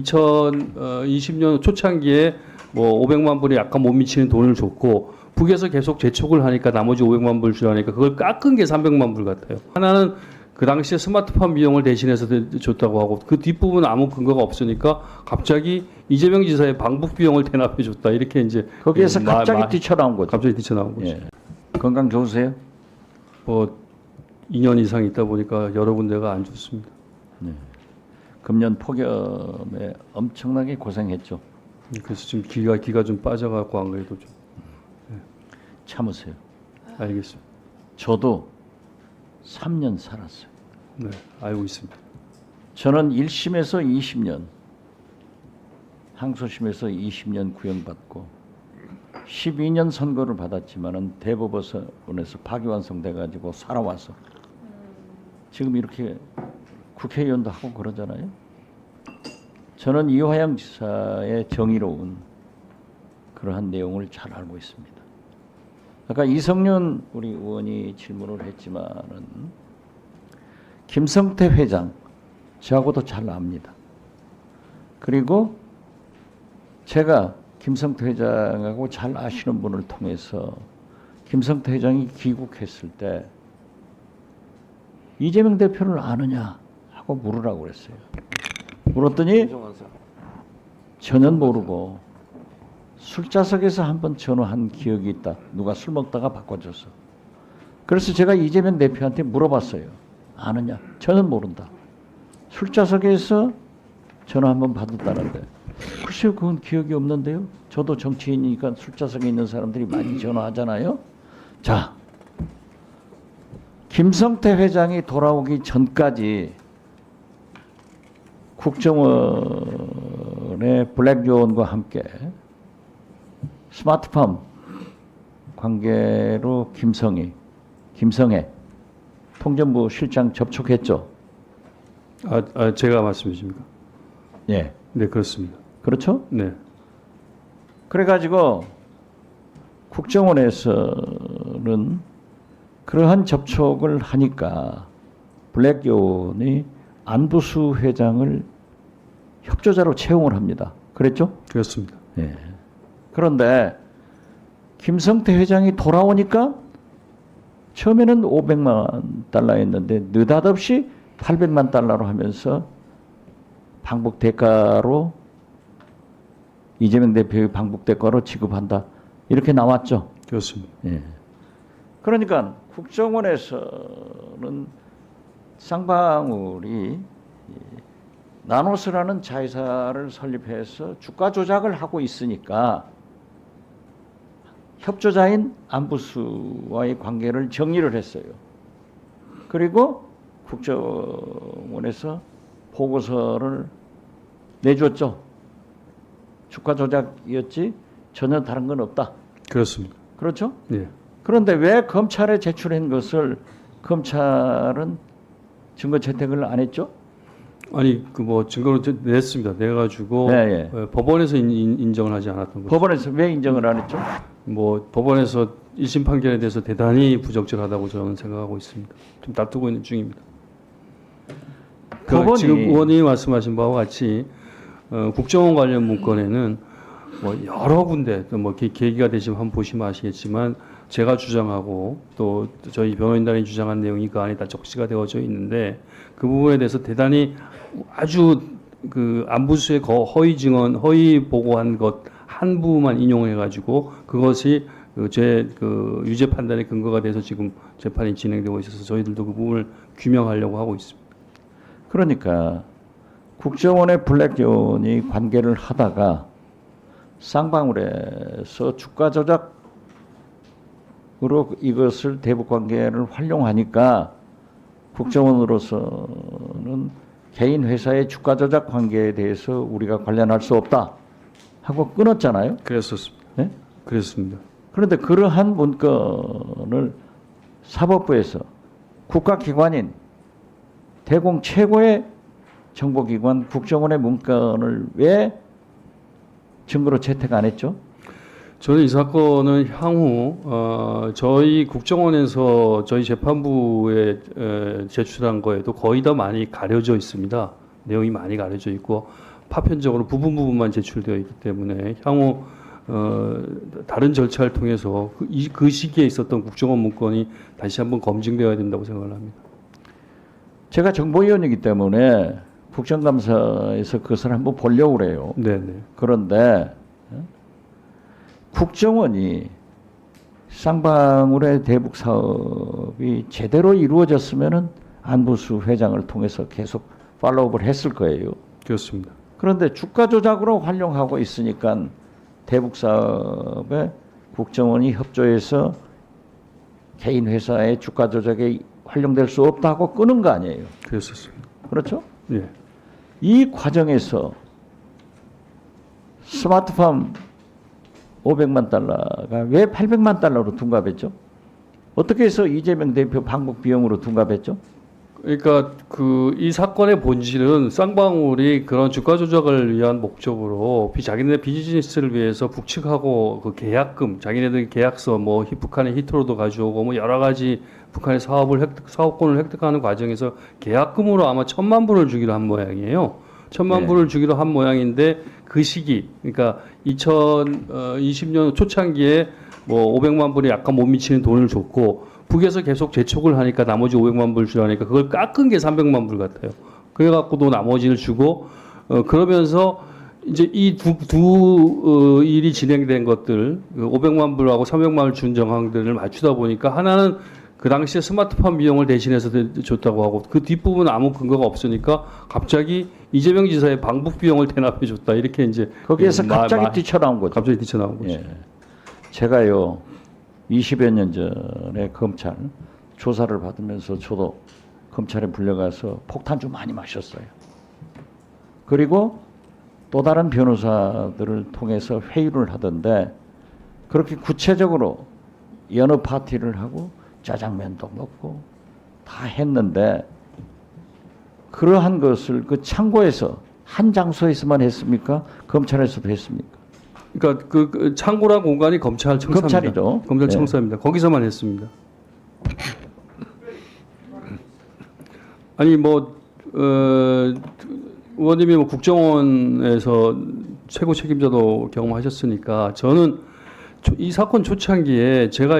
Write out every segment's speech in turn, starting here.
2020년 초창기에 뭐 500만 불이 약간 못 미치는 돈을 줬고 북에서 계속 재촉을 하니까 나머지 500만 불 주라니까 그걸 깎은 게 300만 불 같아요. 하나는 그 당시에 스마트폰 비용을 대신해서 줬다고 하고 그 뒷부분은 아무 근거가 없으니까 갑자기 이재명 지사의 방북 비용을 대납해 줬다 이렇게 이제 거기에서 갑자기 뛰쳐나온 거죠. 갑자기 뛰쳐나온 거죠. 예. 건강 좋으세요? 뭐 2년 이상 있다 보니까 여러 군데가 안 좋습니다. 네. 금년 폭염에 엄청나게 고생했죠. 그래서 지금 기가 좀 빠져갖고 안 그래도 좀 참으세요. 알겠습니다. 저도 3년 살았어요. 네, 알고 있습니다. 저는 1심에서 20년, 항소심에서 20년 구형받고 12년 선고를 받았지만은 대법원에서 파기환송돼 가지고 살아와서 지금 이렇게 국회의원도 하고 그러잖아요. 저는 이화영 지사의 정의로운 그러한 내용을 잘 알고 있습니다. 아까 이성윤 우리 의원이 질문을 했지만은 김성태 회장 저하고도 잘 압니다. 그리고 제가 김성태 회장하고 잘 아시는 분을 통해서 김성태 회장이 귀국했을 때 이재명 대표를 아느냐 하고 물으라고 그랬어요. 물었더니 전혀 모르고 술자석에서 한번 전화한 기억이 있다. 누가 술 먹다가 바꿔줘서. 그래서 제가 이재명 대표한테 물어봤어요. 아느냐? 전혀 모른다. 술자석에서 전화 한번 받았다는데. 글쎄요, 그건 기억이 없는데요. 저도 정치인이니까 술자석에 있는 사람들이 많이 전화하잖아요. 자, 김성태 회장이 돌아오기 전까지 국정원의 블랙존과 함께 스마트팜 관계로 김성애 통전부 실장 접촉했죠. 제가 말씀해 주십니까? 예. 네, 그렇습니다. 그렇죠? 네. 그래가지고 국정원에서는 그러한 접촉을 하니까 블랙존이 안부수 회장을 협조자로 채용을 합니다. 그랬죠? 그렇습니다. 예. 그런데 김성태 회장이 돌아오니까 처음에는 500만 달러였는데 느닷없이 800만 달러로 하면서 방북 대가로 이재명 대표의 방북 대가로 지급한다. 이렇게 나왔죠. 그렇습니다. 예. 그러니까 국정원에서는 쌍방울이 나노스라는 자회사를 설립해서 주가 조작을 하고 있으니까 협조자인 안부수와의 관계를 정리를 했어요. 그리고 국정원에서 보고서를 내줬죠. 주가 조작이었지 전혀 다른 건 없다. 그렇습니다. 그렇죠? 네. 그런데 왜 검찰에 제출한 것을 검찰은 증거 채택을 안 했죠? 아니 그 뭐 증거로 냈습니다. 내가지고 네, 법원에서 인정을 하지 않았던 거죠. 법원에서 왜 인정을 안 했죠? 뭐 법원에서 1심 판결에 대해서 대단히 부적절하다고 저는 생각하고 있습니다. 좀 다투고 있는 중입니다. 법원이 지금 의원님이 말씀하신 바와 같이 국정원 관련 문건에는 뭐 여러 군데 뭐 계기가 되시면 한번 보시면 아시겠지만 제가 주장하고 또 저희 변호인단이 주장한 내용이 그 안에 다 적시가 되어져 있는데 그 부분에 대해서 대단히 아주 그 안부수의 허위 증언, 허위 보고한 것 한 부분만 인용해 가지고 그것이 제 유죄 판단의 근거가 돼서 지금 재판이 진행되고 있어서 저희들도 그 부분을 규명하려고 하고 있습니다. 그러니까 국정원의 블랙존이 관계를 하다가 쌍방울에서 주가 조작으로 이것을 대북 관계를 활용하니까 국정원으로서는 개인 회사의 주가 조작 관계에 대해서 우리가 관련할 수 없다 하고 끊었잖아요. 그랬었습니다. 네? 그랬습니다. 그런데 그러한 문건을 사법부에서 국가기관인 대공 최고의 정보기관 국정원의 문건을 왜 증거로 채택 안 했죠? 저는 이 사건은 향후 저희 국정원에서 저희 재판부에 제출한 거에도 거의 다 많이 가려져 있습니다. 내용이 많이 가려져 있고 파편적으로 부분만 제출되어 있기 때문에 향후 다른 절차를 통해서 그 시기에 있었던 국정원 문건이 다시 한번 검증되어야 된다고 생각을 합니다. 제가 정보위원이기 때문에 국정감사에서 그것을 한번 보려고 그래요. 네네. 그런데 국정원이 쌍방울의 대북 사업이 제대로 이루어졌으면은 안보수 회장을 통해서 계속 팔로우업을 했을 거예요. 그렇습니다. 그런데 주가 조작으로 활용하고 있으니까 대북 사업에 국정원이 협조해서 개인 회사의 주가 조작에 활용될 수 없다고 끄는 거 아니에요. 그랬었습니다. 그렇죠? 예. 이 과정에서 스마트팜 500만 달러가 왜 800만 달러로 둔갑했죠? 어떻게 해서 이재명 대표 방북 비용으로 둔갑했죠? 그러니까 이 사건의 본질은 쌍방울이 그런 주가 조작을 위한 목적으로 자기네 비즈니스를 위해서 북측하고 그 계약금, 자기네들 계약서 뭐 북한의 히트로도 가져오고 뭐 여러 가지 북한의 사업권을 획득하는 과정에서 계약금으로 아마 1,000만 불을 주기로 한 모양이에요. 1,000만 네. 불을 주기로 한 모양인데 그 시기, 그러니까 2020년 초창기에 뭐 500만 불이 약간 못 미치는 돈을 줬고 북에서 계속 재촉을 하니까 나머지 500만 불 주라니까 그걸 깎은 게 300만 불 같아요. 그래갖고도 나머지를 주고 그러면서 이제 이 두 일이 진행된 것들 500만 불하고 300만 불 준 정황들을 맞추다 보니까 하나는 그 당시에 스마트팜 비용을 대신해서 줬다고 하고 그 뒷부분은 아무 근거가 없으니까 갑자기 이재명 지사의 방북 비용을 대납해 줬다 이렇게 이제 거기에서 갑자기 뛰쳐나온 거죠. 갑자기 뛰쳐나온 거죠. 예. 제가요 20여 년 전에 검찰 조사를 받으면서 저도 검찰에 불려가서 폭탄 좀 많이 마셨어요. 그리고 또 다른 변호사들을 통해서 회의를 하던데 그렇게 구체적으로 여느 파티를 하고 짜장면도 먹고 다 했는데 그러한 것을 그 창고에서 한 장소에서만 했습니까? 검찰에서도 했습니까? 그러니까 그 창고란 공간이 검찰 청사입니다. 검찰이죠. 검찰 네. 청사입니다. 거기서만 했습니다. 아니 뭐 의원님이 뭐 국정원에서 최고 책임자도 경험하셨으니까 저는 이 사건 초창기에 제가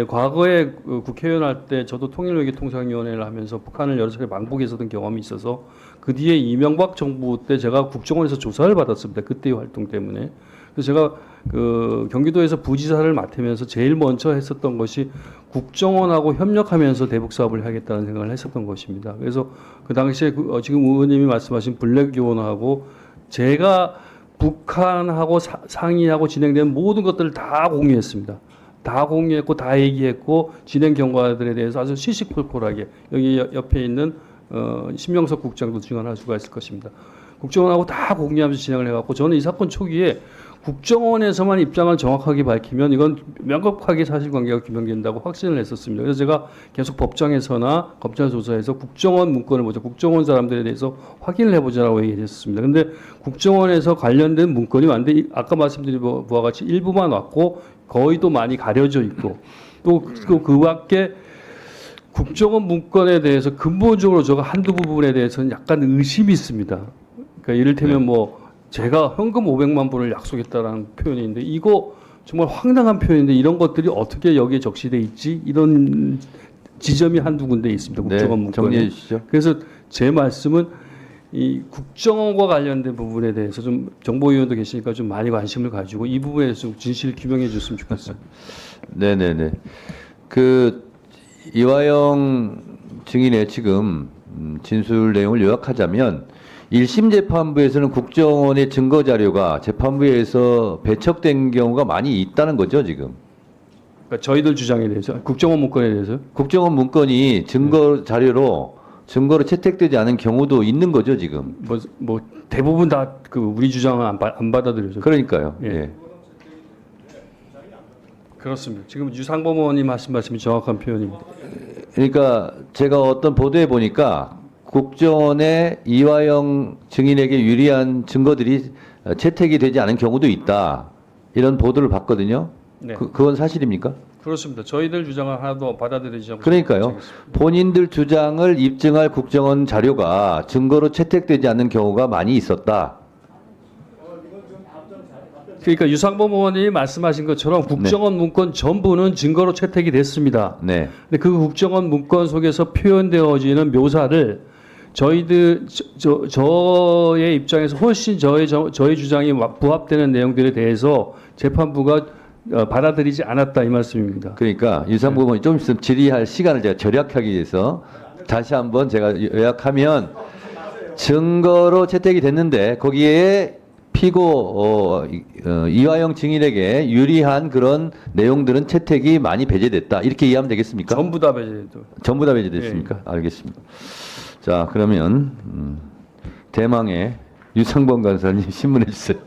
과거에 국회의원 할 때 저도 통일외교통상위원회를 하면서 북한을 여러 차례 방북했었던 경험이 있어서 그 뒤에 이명박 정부 때 제가 국정원에서 조사를 받았습니다. 그때의 활동 때문에. 그래서 제가 그 경기도에서 부지사를 맡으면서 제일 먼저 했었던 것이 국정원하고 협력하면서 대북 사업을 하겠다는 생각을 했었던 것입니다. 그래서 그 당시에 지금 의원님이 말씀하신 블랙 교원하고 제가 북한하고 상의하고 진행된 모든 것들을 다 공유했습니다. 다 공유했고 다 얘기했고 진행 경과들에 대해서 아주 시시콜콜하게 여기 옆에 있는 신명석 국장도 증언할 수가 있을 것입니다. 국정원하고 다 공유하면서 진행을 해갖고 저는 이 사건 초기에 국정원에서만 입장을 정확하게 밝히면 이건 명확하게 사실관계가 규명된다고 확신을 했었습니다. 그래서 제가 계속 법정에서나 검찰 조사에서 국정원 문건을 보자, 국정원 사람들에 대해서 확인을 해보자라고 얘기했었습니다. 근데 국정원에서 관련된 문건이 왔는데 아까 말씀드린 바와 같이 일부만 왔고 거의 또 많이 가려져 있고 또 그 밖에 국정원 문건에 대해서 근본적으로 제가 한두 부분에 대해서는 약간 의심이 있습니다. 그러니까 이를테면 뭐 제가 현금 500만 불을 약속했다라는 표현인데 이거 정말 황당한 표현인데 이런 것들이 어떻게 여기에 적시돼 있지? 이런 지점이 한두 군데 있습니다. 국정원 문건에. 정리해 주시죠. 그래서 제 말씀은 이 국정원과 관련된 부분에 대해서 좀 정보위원도 계시니까 좀 많이 관심을 가지고 이 부분에 대해서 좀 진실 규명해 줬으면 좋겠어요. 네네네. 그 이화영 증인의 지금 진술 내용을 요약하자면 1심 재판부에서는 국정원의 증거 자료가 재판부에서 배척된 경우가 많이 있다는 거죠, 지금. 그러니까 저희들 주장에 대해서 국정원 문건에 대해서 국정원 문건이 증거 자료로 증거로 채택되지 않은 경우도 있는 거죠, 지금. 뭐 대부분 다 그 우리 주장은 안 받아들여져. 그러니까요. 예. 예. 그렇습니다. 지금 유상범 의원님 하신 말씀이 정확한 표현입니다. 그러니까 제가 어떤 보도에 보니까 국정원의 이화영 증인에게 유리한 증거들이 채택이 되지 않은 경우도 있다. 이런 보도를 봤거든요. 네. 그건 사실입니까? 그렇습니다. 저희들 주장을 하나도 받아들이지 않고 그러니까요. 본인들 주장을 입증할 국정원 자료가 증거로 채택되지 않는 경우가 많이 있었다. 그러니까 유상범 의원님이 말씀하신 것처럼 국정원 문건 전부는 증거로 채택이 됐습니다. 네. 근데 그 국정원 문건 속에서 표현되어지는 묘사를 저희들 저의 입장에서 훨씬 저희 주장이 부합되는 내용들에 대해서 재판부가 받아들이지 않았다 이 말씀입니다. 그러니까 유상범 의원이 좀 있으면 질의할 시간을 제가 절약하기 위해서 다시 한번 제가 요약하면 증거로 채택이 됐는데 거기에 피고 이화영 증인에게 유리한 그런 내용들은 채택이 많이 배제됐다 이렇게 이해하면 되겠습니까? 전부 다 배제됐죠. 전부 다 배제됐습니까? 알겠습니다. 자 그러면 대망의 유상범 간사님 신문해 주세요.